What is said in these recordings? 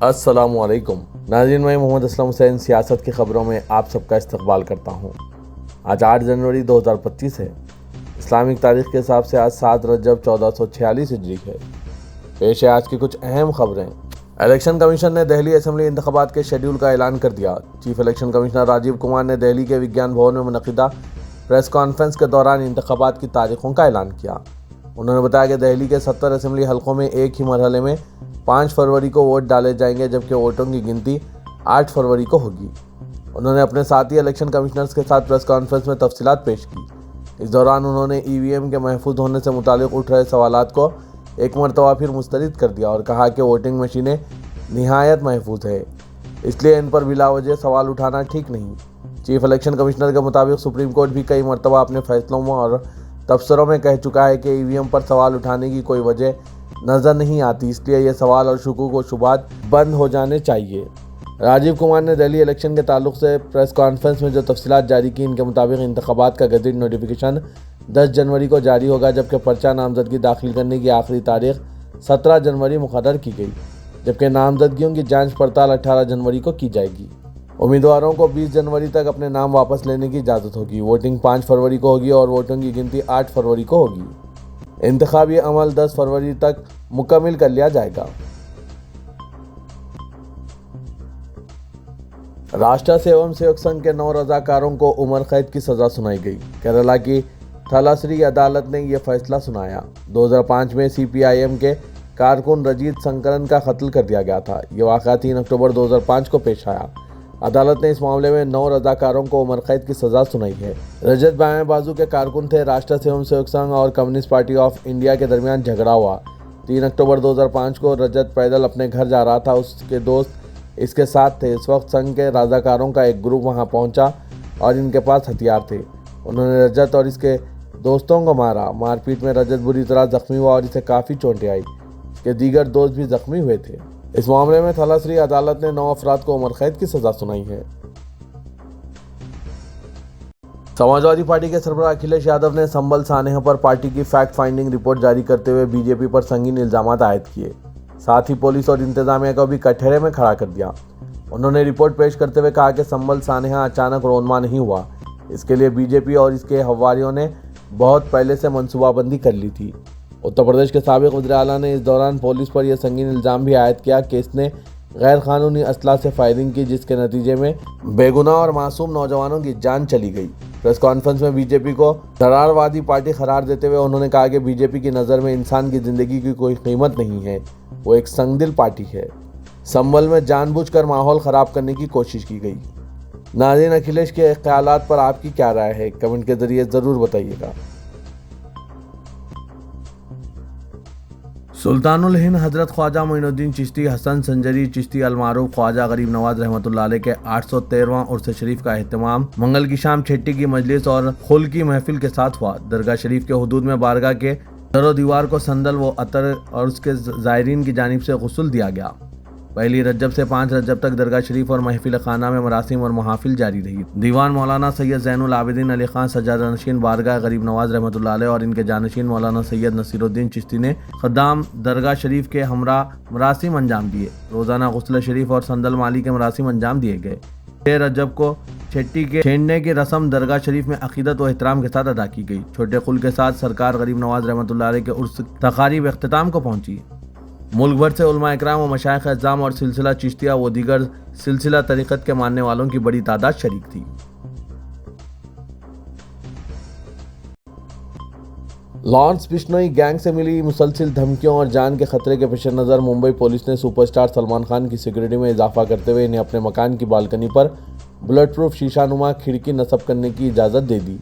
السلام علیکم ناظرین، میں محمد اسلم حسین سیاست کی خبروں میں آپ سب کا استقبال کرتا ہوں۔ آج 8 جنوری 2025 ہے۔ اسلامک تاریخ کے حساب سے آج 7 رجب 1446 ہجری ہے۔ پیش ہے آج کی کچھ اہم خبریں۔ الیکشن کمیشن نے دہلی اسمبلی انتخابات کے شیڈول کا اعلان کر دیا۔ Chief election commissioner Rajiv Kumar نے دہلی کے وگیان بھون میں منعقدہ پریس کانفرنس کے دوران انتخابات کی تاریخوں کا اعلان کیا۔ انہوں نے بتایا کہ دہلی کے 70 اسمبلی حلقوں میں ایک ہی مرحلے میں 5 فروری کو ووٹ ڈالے جائیں گے، جبکہ ووٹوں کی گنتی 8 فروری کو ہوگی۔ انہوں نے اپنے ساتھی الیکشن کمشنرز کے ساتھ پریس کانفرنس میں تفصیلات پیش کی۔ اس دوران انہوں نے ای وی ایم کے محفوظ ہونے سے متعلق اٹھ رہے سوالات کو ایک مرتبہ پھر مسترد کر دیا اور کہا کہ ووٹنگ مشینیں نہایت محفوظ ہیں، اس لیے ان پر بلا وجہ سوال اٹھانا ٹھیک نہیں۔ چیف الیکشن کمشنر کے مطابق سپریم کورٹ بھی کئی مرتبہ اپنے فیصلوں میں اور تبصروں میں کہہ چکا ہے کہ ای وی ایم پر سوال اٹھانے کی کوئی وجہ نظر نہیں آتی، اس لیے یہ سوال اور شکوک و شبہات بند ہو جانے چاہیے۔ راجیو کمار نے دہلی الیکشن کے تعلق سے پریس کانفرنس میں جو تفصیلات جاری کی، ان کے مطابق انتخابات کا گزٹ نوٹیفیکیشن 10 جنوری کو جاری ہوگا، جبکہ پرچہ نامزدگی داخل کرنے کی آخری تاریخ 17 جنوری مقرر کی گئی، جبکہ نامزدگیوں کی جانچ پڑتال 18 جنوری کو کی جائے گی۔ امیدواروں کو 20 جنوری تک اپنے نام واپس لینے کی اجازت ہوگی۔ ووٹنگ 5 فروری کو ہوگی اور ووٹوں کی گنتی 8 فروری کو ہوگی۔ انتخابی عمل 10 فروری تک مکمل کر لیا جائے گا۔ راشٹر سیوم سیوک سنگھ کے 9 رضاکاروں کو عمر قید کی سزا سنائی گئی۔ کیرالہ کی تھلاسری عدالت نے یہ فیصلہ سنایا۔ 2005 میں سی پی آئی ایم کے کارکن رجیت سنکرن کا قتل کر دیا گیا تھا۔ یہ واقعہ 3 اکتوبر 2005 کو پیش آیا۔ عدالت نے اس معاملے میں 9 رضاکاروں کو عمر قید کی سزا سنائی ہے۔ رجت بائیں بازو کے کارکن تھے۔ راشٹر سیوم سیوک سنگھ اور کمیونسٹ پارٹی آف انڈیا کے درمیان جھگڑا ہوا۔ 3 اکتوبر 2005 کو رجت پیدل اپنے گھر جا رہا تھا، اس کے دوست اس کے ساتھ تھے۔ اس وقت سنگھ کے رضاکاروں کا ایک گروپ وہاں پہنچا اور ان کے پاس ہتھیار تھے۔ انہوں نے رجت اور اس کے دوستوں کو مارا۔ مار پیٹ میں رجت بری طرح زخمی ہوا اور اسے کافی چوٹیں آئی۔ اس کے دیگر دوست بھی زخمی ہوئے تھے۔ اس معاملے میں تھلاسری عدالت نے 9 افراد کو عمر قید کی سزا سنائی ہے۔ سماجوادی پارٹی کے سربراہ اکھلیش یادو نے سنبھل سانحہ پر پارٹی کی فیکٹ فائنڈنگ رپورٹ جاری کرتے ہوئے بی جے پی پر سنگین الزامات عائد کیے، ساتھ ہی پولیس اور انتظامیہ کو بھی کٹہرے میں کھڑا کر دیا۔ انہوں نے رپورٹ پیش کرتے ہوئے کہا کہ سنبھل سانحہ اچانک رونما نہیں ہوا، اس کے لیے بی جے پی اور اس کے ہوادیوں نے بہت پہلے سے منصوبہ بندی کر لی تھی۔ اتر پردیش کے سابق وزیر اعلیٰ نے اس دوران پولیس پر یہ سنگین الزام بھی عائد کیا کہ اس نے غیر قانونی اسلحہ سے فائرنگ کی، جس کے نتیجے میں بے گناہ اور معصوم نوجوانوں کی جان چلی گئی۔ پریس کانفرنس میں بی جے پی کو ضراروادی پارٹی قرار دیتے ہوئے انہوں نے کہا کہ بی جے پی کی نظر میں انسان کی زندگی کی کوئی قیمت نہیں ہے، وہ ایک سنگ دل پارٹی ہے۔ سنبھل میں جان بوجھ کر ماحول خراب کرنے کی کوشش کی گئی۔ ناظرین، اکھلیش کے خیالات پر آپ کی کیا رائے ہے؟ کمنٹ کے ذریعے ضرور بتائیے گا۔ سلطان الہند حضرت خواجہ معین الدین چشتی حسن سنجری چشتی المعروف خواجہ غریب نواز رحمۃ اللہ علیہ کے 813واں عرس شریف کا اہتمام منگل کی شام چھٹی کی مجلس اور خلقی محفل کے ساتھ ہوا۔ درگاہ شریف کے حدود میں بارگاہ کے در و دیوار کو سندل و عطر اور اس کے زائرین کی جانب سے غسل دیا گیا۔ 1 رجب سے 5 رجب تک درگاہ شریف اور محفل خانہ میں مراسم اور محافل جاری رہی۔ دیوان مولانا سید زین العابدین علی خان سجادہ نشین بارگاہ غریب نواز رحمۃ اللہ علیہ اور ان کے جانشین مولانا سید نصیر الدین چشتی نے خدام درگاہ شریف کے ہمراہ مراسم انجام دیے۔ روزانہ غسل شریف اور سندل مالی کے مراسم انجام دیے گئے۔ 6 رجب کو چھٹی کے چھیننے کی رسم درگاہ شریف میں عقیدت و احترام کے ساتھ ادا کی گئی۔ چھوٹے خل کے ساتھ سرکار غریب نواز رحمۃ اللہ علیہ کے عرس تقاریب اختتام کو پہنچی۔ ملک بھر سے علماء اکرام و مشائخ اعظام اور سلسلہ چشتیہ و دیگر سلسلہ طریقت کے ماننے والوں کی بڑی تعداد شریک تھی۔ لارنس بشنوئی گینگ سے ملی مسلسل دھمکیوں اور جان کے خطرے کے پیش نظر ممبئی پولیس نے سپر اسٹار سلمان خان کی سیکورٹی میں اضافہ کرتے ہوئے انہیں اپنے مکان کی بالکنی پر بلٹ پروف شیشہ نما کھڑکی نصب کرنے کی اجازت دے دی۔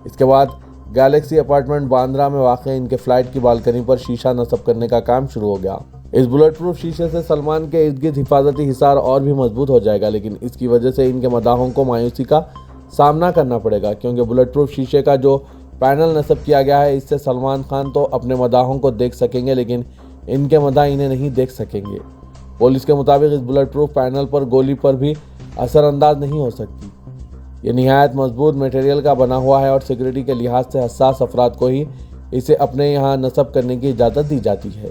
اس کے بعد گیلیکسی اپارٹمنٹ باندرا میں واقع ان کے فلیٹ کی بالکنی پر شیشہ نصب کرنے کا کام شروع ہو گیا۔ اس بلٹ پروف شیشے سے سلمان کے ارد گرد حفاظتی حصار اور بھی مضبوط ہو جائے گا، لیکن اس کی وجہ سے ان کے مداحوں کو مایوسی کا سامنا کرنا پڑے گا، کیونکہ بلٹ پروف شیشے کا جو پینل نصب کیا گیا ہے، اس سے سلمان خان تو اپنے مداحوں کو دیکھ سکیں گے، لیکن ان کے مداح انہیں نہیں دیکھ سکیں گے۔ پولیس کے مطابق اس بلٹ پروف پینل پر گولی پر بھی اثر انداز نہیں ہو سکتی۔ یہ نہایت مضبوط میٹیریل کا بنا ہوا ہے اور سیکورٹی کے لحاظ سے حساس افراد کو ہی اسے اپنے یہاں نصب کرنے کی اجازت دی جاتی ہے۔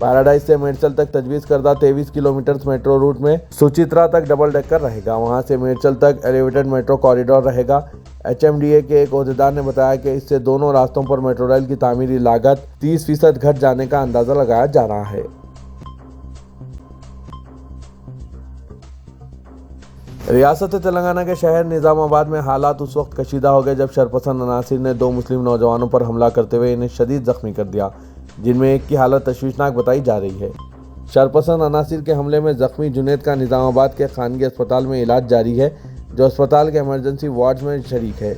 پیراڈائز سے میڈچل تک تجویز کردہ 23 کلومیٹر میٹرو روٹ میں سچترا تک ڈبل ڈیکر رہے گا، وہاں سے میڈچل تک ایلیویٹڈ میٹرو کوریڈور رہے گا۔ HMDA کے ایک عہدیدار نے بتایا کہ اس سے دونوں راستوں پر میٹرو ریل کی تعمیری لاگت 30% گھٹ جانے کا اندازہ لگایا جا رہا ہے۔ ریاست تلنگانہ کے شہر نظام آباد میں حالات اس وقت کشیدہ ہو گئے جب شرپسند عناصر نے 2 مسلم نوجوانوں پر حملہ کرتے ہوئے انہیں شدید زخمی کر دیا، جن میں ایک کی حالت تشویشناک بتائی جا رہی ہے۔ شرپسند عناصر کے حملے میں زخمی جنید کا نظام آباد کے خانگی اسپتال میں علاج جاری ہے، جو اسپتال کے ایمرجنسی وارڈز میں شریک ہے۔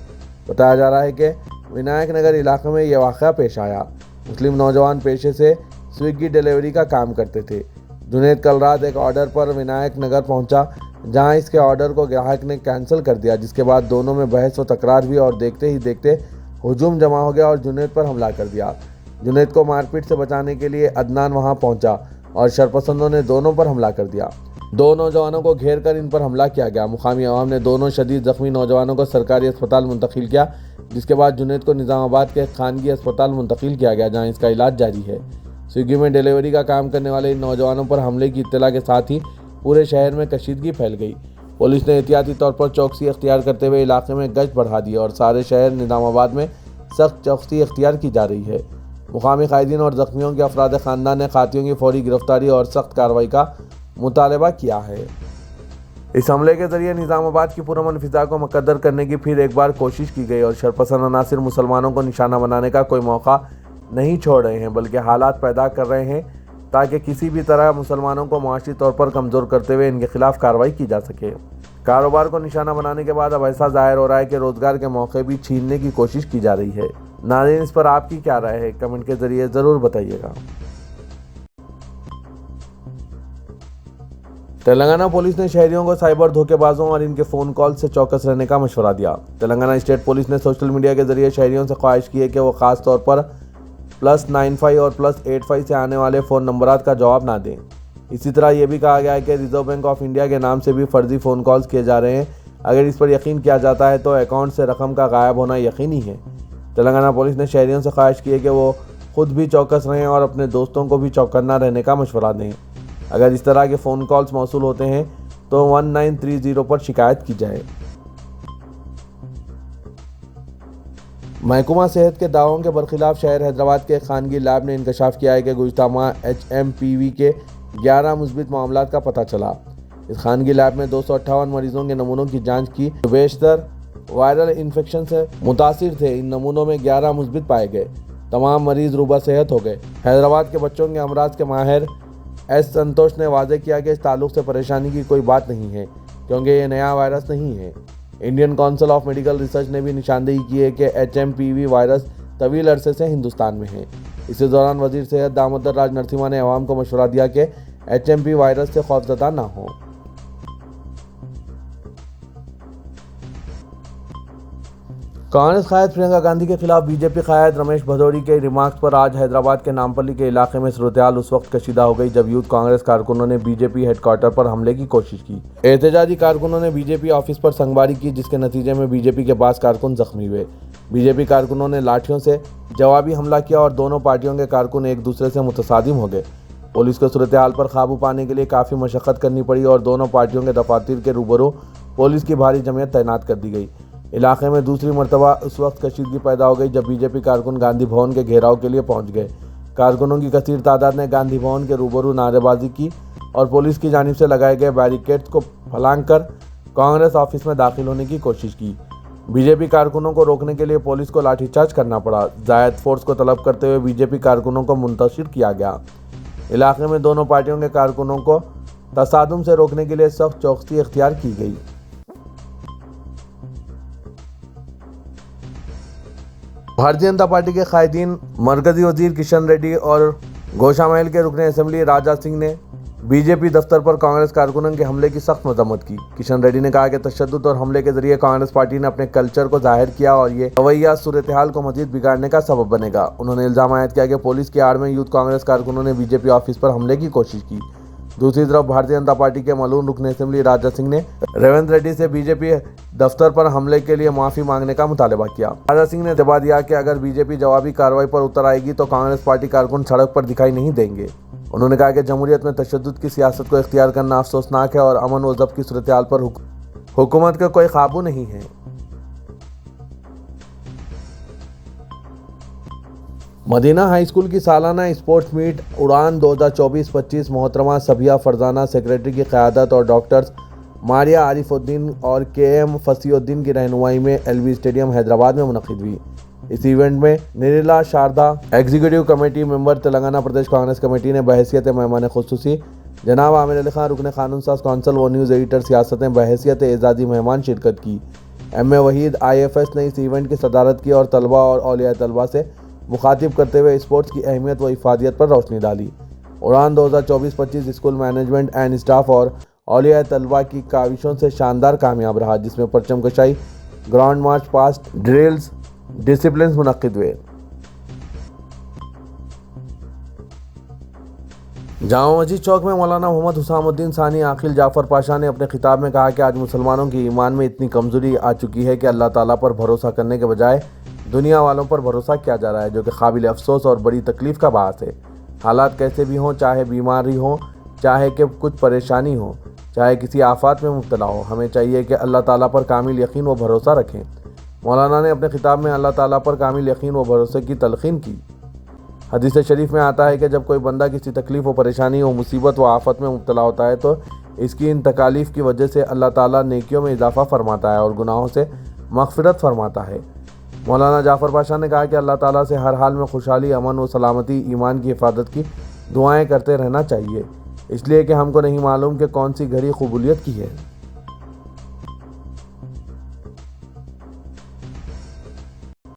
بتایا جا رہا ہے کہ ونائک نگر علاقے میں یہ واقعہ پیش آیا۔ مسلم نوجوان پیشے سے سویگی ڈیلیوری کا کام کرتے تھے۔ جنید کل رات ایک آرڈر پر ونائک نگر پہنچا، جہاں اس کے آرڈر کو گاہک نے کینسل کر دیا، جس کے بعد دونوں میں بحث و تکرار ہوئی اور دیکھتے ہی دیکھتے ہجوم جمع ہو گیا اور جنید پر حملہ کر دیا۔ جنید کو مار پیٹ سے بچانے کے لیے عدنان وہاں پہنچا اور شرپسندوں نے دونوں پر حملہ کر دیا۔ 2 نوجوانوں کو گھیر کر ان پر حملہ کیا گیا۔ مقامی عوام نے دونوں شدید زخمی نوجوانوں کو سرکاری اسپتال منتقل کیا، جس کے بعد جنید کو نظام آباد کے خانگی اسپتال منتقل کیا گیا، جہاں اس کا علاج جاری ہے۔ سویگی میں ڈیلیوری کا کام کرنے والے ان نوجوانوں پر حملے کی اطلاع کے ساتھ ہی پورے شہر میں کشیدگی پھیل گئی۔ پولیس نے احتیاطی طور پر چوکسی اختیار کرتے ہوئے علاقے میں گشت بڑھا دی اور سارے شہر نظام آباد میں سخت چوکسی اختیار کی جا رہی ہے۔ مقامی قائدین اور زخمیوں کے افراد خاندان نے قاتلوں کی فوری گرفتاری اور سخت کارروائی کا مطالبہ کیا ہے۔ اس حملے کے ذریعے نظام آباد کی پرامن فضا کو مقدر کرنے کی پھر ایک بار کوشش کی گئی اور شرپسند عناصر مسلمانوں کو نشانہ بنانے کا کوئی موقع نہیں چھوڑ رہے ہیں، بلکہ حالات پیدا کر رہے ہیں تاکہ کسی بھی طرح مسلمانوں کو معاشی طور پر کمزور کرتے ہوئے ان کے خلاف کارروائی کی جا سکے۔ کاروبار کو نشانہ بنانے کے بعد اب ایسا ظاہر ہو رہا ہے کہ روزگار کے موقع بھی چھیننے کی کوشش کی جا رہی ہے۔ ناظرین، اس پر آپ کی کیا رائے ہے؟ کمنٹ کے ذریعے ضرور بتائیے گا۔ تلنگانہ پولیس نے شہریوں کو سائبر دھوکے بازوں اور ان کے فون کال سے چوکس رہنے کا مشورہ دیا۔ تلنگانہ اسٹیٹ پولیس نے سوشل میڈیا کے ذریعے شہریوں سے خواہش کی ہے کہ وہ خاص طور پر +95 اور +85 سے آنے والے فون نمبرات کا جواب نہ دیں۔ اسی طرح یہ بھی کہا گیا ہے کہ ریزرو بینک آف انڈیا کے نام سے بھی فرضی فون کالز کیے جا رہے ہیں، اگر اس پر یقین کیا جاتا ہے تو اکاؤنٹ سے رقم کا غائب ہونا یقینی ہے۔ تلنگانہ پولیس نے شہریوں سے خواہش کی ہے کہ وہ خود بھی چوکس رہیں اور اپنے دوستوں کو بھی چوکنا رہنے کا مشورہ دیں۔ اگر اس طرح کے فون کالز موصول ہوتے ہیں تو 1930 پر شکایت کی جائے۔ محکمہ صحت کے دعووں کے برخلاف شہر حیدرآباد کے خانگی لیب نے انکشاف کیا ہے کہ گزشتہ ماہ HMPV کے 11 مثبت معاملات کا پتہ چلا۔ اس خانگی لیب میں 258 مریضوں کے نمونوں کی جانچ کی جو بیشتر وائرل انفیکشن سے متاثر تھے۔ ان نمونوں میں 11 مثبت پائے گئے۔ تمام مریض روبہ صحت ہو گئے۔ حیدرآباد کے بچوں کے امراض کے ماہر ایس سنتوش نے واضح کیا کہ اس تعلق سے پریشانی کی کوئی بات نہیں ہے، کیونکہ یہ نیا وائرس نہیں ہے۔ Indian council of medical research نے بھی نشاندہی کی ہے کہ HMPV وائرس طویل عرصے سے ہندوستان میں ہے۔ اسی دوران وزیر صحت دامودر راج نرسمہا نے عوام کو مشورہ دیا کہ HMP وائرس سے خوفزدہ نہ ہوں۔ کانگریس قائد پرینکا گاندھی کے خلاف BJP قائد رمیش بھدوری کے ریمارکس پر آج حیدرآباد کے نامپلی کے علاقے میں صورتحال اس وقت کشیدہ ہو گئی جب یوتھ کانگریس کارکنوں نے BJP ہیڈ کوارٹر پر حملے کی کوشش کی۔ احتجاجی کارکنوں نے BJP آفس پر سنگباری کی، جس کے نتیجے میں BJP کے بعض کارکن زخمی ہوئے۔ BJP کارکنوں نے لاٹھیوں سے جوابی حملہ کیا اور دونوں پارٹیوں کے کارکن ایک دوسرے سے متصادم ہو گئے۔ پولیس کو صورتحال پر قابو پانے کے لیے کافی مشقت کرنی پڑی اور دونوں پارٹیوں کے دفاتر کے روبرو پولیس کی بھاری جمعیت تعینات کر دی گئی۔ علاقے میں دوسری مرتبہ اس وقت کشیدگی پیدا ہو گئی جب BJP کارکن گاندھی بھون کے گھیراؤ کے لیے پہنچ گئے۔ کارکنوں کی کثیر تعداد نے گاندھی بھون کے روبرو نعرے بازی کی اور پولیس کی جانب سے لگائے گئے بیریکیڈز کو پھلانگ کر کانگریس آفس میں داخل ہونے کی کوشش کی۔ BJP کارکنوں کو روکنے کے لیے پولیس کو لاٹھی چارج کرنا پڑا۔ زائد فورس کو طلب کرتے ہوئے BJP کارکنوں کو منتشر کیا گیا۔ علاقے میں دونوں پارٹیوں کے کارکنوں کو تصادم سے روکنے کے لیے سخت چوکسی اختیار کی گئی۔ بھارتیہ جنتا پارٹی کے قائدین مرکزی وزیر کشن ریڈی اور گوشا محل کے رکن اسمبلی راجا سنگھ نے BJP دفتر پر کانگریس کارکنوں کے حملے کی سخت مذمت کی۔ کشن ریڈی نے کہا کہ تشدد اور حملے کے ذریعے کانگریس پارٹی نے اپنے کلچر کو ظاہر کیا اور یہ رویہ صورتحال کو مزید بگاڑنے کا سبب بنے گا۔ انہوں نے الزام عائد کیا کہ پولیس کی آڑ میں یوتھ کانگریس کارکنوں نے BJP آفس پر حملے کی کوشش کی۔ دوسری طرف بھارتیہ جنتا پارٹی کے ملون رکن اسمبلی راجا سنگھ نے ریونت ریڈی سے BJP دفتر پر حملے کے لیے معافی مانگنے کا مطالبہ کیا۔ راجا سنگھ نے دبا دیا کہ اگر BJP جوابی کارروائی پر اتر آئے گی تو کانگریس پارٹی کارکن سڑک پر دکھائی نہیں دیں گے۔ انہوں نے کہا کہ جمہوریت میں تشدد کی سیاست کو اختیار کرنا افسوسناک ہے اور امن و ضبط کی صورتحال پر حکومت کا کوئی قابو نہیں ہے۔ مدینہ ہائی اسکول کی سالانہ اسپورٹس میٹ اڑان 2024-25 محترمہ صبیہ فرزانہ سیکریٹری کی قیادت اور ڈاکٹرز ماریہ عارف الدین اور کے ایم فصیح الدین کی رہنمائی میں ایل وی اسٹیڈیم حیدرآباد میں منعقد ہوئی۔ اس ایونٹ میں نریلا شاردا ایگزیکٹو کمیٹی ممبر تلنگانہ پردیش کانگریس کمیٹی نے بحیثیت مہمان خصوصی جناب عامر علی خان رکن قانون ساز کونسل و نیوز ایڈیٹر سیاست نے بحیثیت اعزازی مہمان شرکت کی۔ M A Waheed I F S نے اس ایونٹ کی صدارت کی اور طلبہ اور اولیاء طلبہ سے مخاطب کرتے ہوئے اسپورٹس کی اہمیت و افادیت پر روشنی ڈالی۔ اڑان 2024-25 اسکول مینجمنٹ اینڈ اسٹاف اور اولیاء طلبہ کی کاوشوں سے شاندار کامیاب رہا، جس میں پرچم کشائی، ground march past, drills, disciplines منعقد ہوئے۔ جامع مسجد چوک میں مولانا محمد حسام الدین ثانی عاقل جعفر پاشا نے اپنے خطاب میں کہا کہ آج مسلمانوں کی ایمان میں اتنی کمزوری آ چکی ہے کہ اللہ تعالیٰ پر بھروسہ کرنے کے بجائے دنیا والوں پر بھروسہ کیا جا رہا ہے، جو کہ قابل افسوس اور بڑی تکلیف کا باعث ہے۔ حالات کیسے بھی ہوں، چاہے بیماری ہو، چاہے کہ کچھ پریشانی ہو، چاہے کسی آفات میں مبتلا ہو، ہمیں چاہیے کہ اللہ تعالیٰ پر کامل یقین و بھروسہ رکھیں۔ مولانا نے اپنے خطاب میں اللہ تعالیٰ پر کامل یقین و بھروسے کی تلقین کی۔ حدیث شریف میں آتا ہے کہ جب کوئی بندہ کسی تکلیف و پریشانی و مصیبت و آفت میں مبتلا ہوتا ہے تو اس کی ان تکالیف کی وجہ سے اللہ تعالیٰ نیکیوں میں اضافہ فرماتا ہے اور گناہوں سے مغفرت فرماتا ہے۔ مولانا جعفر پاشا نے کہا کہ اللہ تعالیٰ سے ہر حال میں خوشحالی، امن و سلامتی، ایمان کی حفاظت کی دعائیں کرتے رہنا چاہیے، اس لیے کہ ہم کو نہیں معلوم کہ کون سی گھڑی قبولیت کی ہے۔